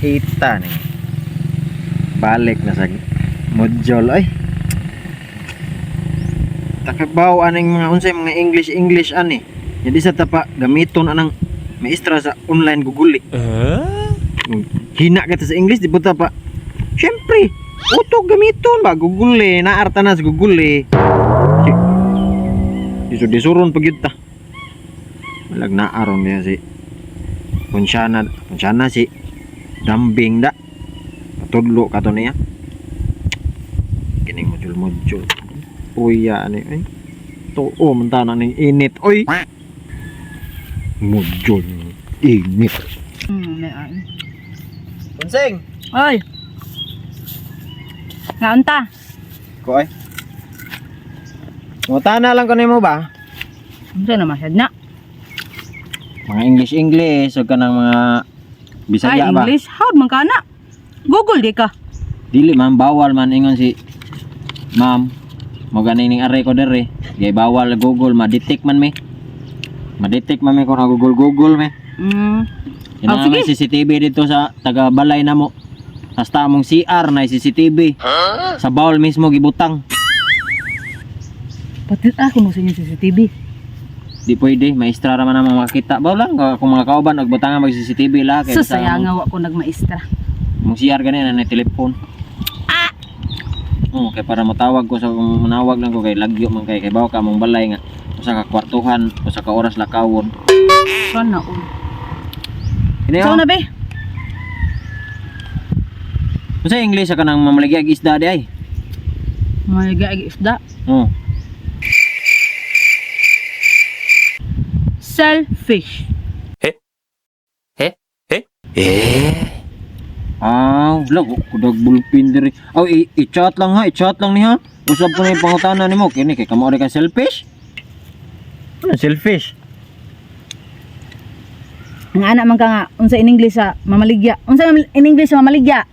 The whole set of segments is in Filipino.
Paita nih. Balik na sa module ay. Takabaw aning mga unsay mga English ani. Jadi sa tapa gamiton anang maestra sa online Google. Hina kita sa English di buta pa. Syempre, uto gamiton ba Google naarta na sa Google. Iso disuron pagyud ta. Malag na aron niya si Punsyana si Dambing da. Tudlo ka to niya. Kining module. Uy ya ani ay. To mentana ning init oy. Module init. Naan. Kunsing. Oy. Naunta. Ko ay. Ngutana lang ko nimo ba? Unsa na masyad na? Mga English o kanang mga Bisaya ba? English, howd man ka na? Google di ka. Dili man bawal man ingon si Ma'am. Mo ganing are ko dere. Gay bawal Google ma-detect man me. Ma-detect man me kung Google me. Ina may CCTV dito sa taga balay namo. Hasta among CR na CCTV. Sa bawal mismo gibutang. Patit ako no sa inyo CCTV. Di pwede, maestra ra man ang makita. Baw lang kung mga kauban og butangan mag CCTV la kay Sayang nga wa ko nagmaestra. Mong CR gani na telepon. Kay para matawag ko sa manawag lang ko kay lagyo man kay baw ka mong balay nga usa ka kwartuhan, usa ka oras lakawon. Sana all. So na be? Usa English ka nang mamaligya isda di ay. Mamaligya isda? Selfish. Vlog kudag bulpin diri. I-chat lang ha, i-chat lang ni ha. Usab ko na yung pangutana nimo kini kay kamo ka selfish. Ano selfish? Ang anak man ka nga unsa in English sa mamaligya. Unsa in English sa mamaligya?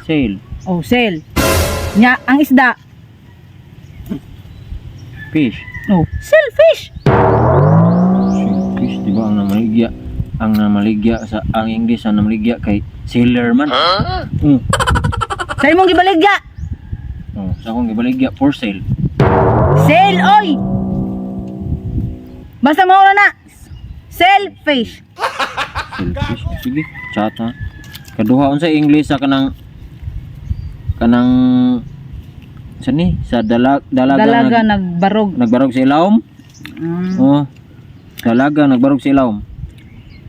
Sail. Oh, sail. Nya ang isda. Fish. Oh, selfish. Selfish di ba ang namaligya? Ang namaligya sa ang English ang namaligya kay sailor man. Sa imong gibaligya. Sa akong gibaligya for sale. Sail oy. Basta mao na. Selfish. Selfish. Sige, chat ha. Kaduha unsa English sa kanang sani sa dalaga nagbarog sa ilawom. Dalaga nagbarog sa ilawom.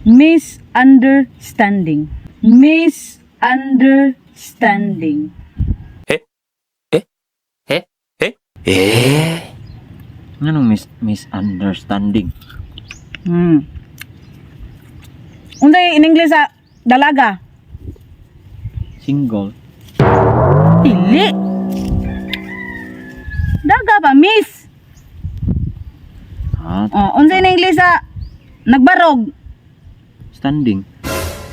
Misunderstanding. Misunderstanding. Anong misunderstanding? Unday in English sa dalaga? Single. Dili. Daga pa, miss. Unsa in English sa nagbarog? Standing.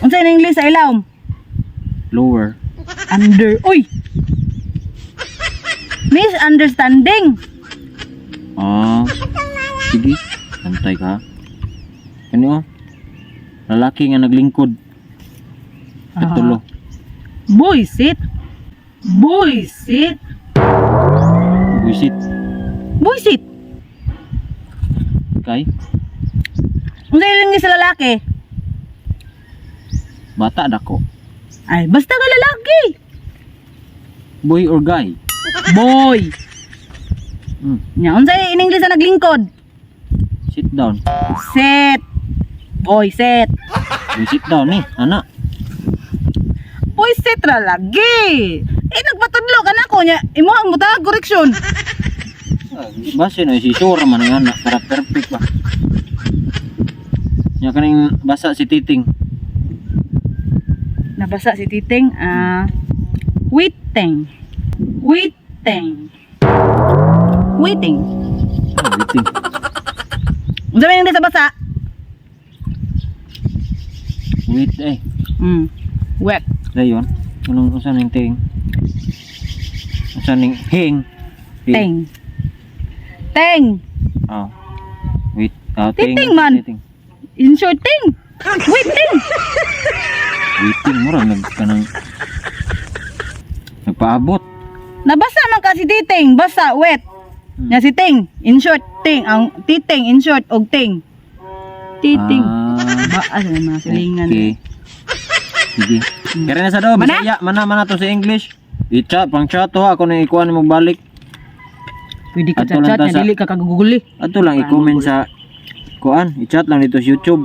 Unsa in English sa ilawom? Lower. Under. Uy. Misunderstanding. Sige. Antay ka. Ano? Lalaki nga naglingkod. Katulo. Buisit. Buisit. Buisit. Buisit. Kay? Unsa in English sa lalaki? Bata dako. Ay, basta ka lalaki. Boy or guy? Boy. Nya, unsa in English sa naglingkod? Sit down. Sit. Boy, sit. Boy, sit down ni, anak. Boy, sit ra lagi. Nagpatudlo ka na ko nya. Imo ang mutag koreksyon. Base na si sure man ang anak para perfect ba. Nya kaning basa si Titing. Nabasa si Titing. Waiting. Waiting. Waiting. Waiting. Unsa man yung sa basa? Wait Wet. Dayon. Anong usa ning ting? Usa ning hing? Teng. Teng. Wait. Titing man. In short, ting. Waiting. Waiting mo ra kanang nagpaabot. Nabasa man kasi titing, basa, wet. Nya si ting, in short, ting. Ang titing, in short, og ting. Titing. Ba, asa na mga silingan. Okay. Sige. Kaya na sa do, Bisaya, mana to sa English. I-chat, pang chat to ako na ikuha mo balik. Pwede ka Ato lang chat ta nya, sa- dili ka kaguguli. Ato lang i-comment sa kuan, i-chat lang dito sa YouTube.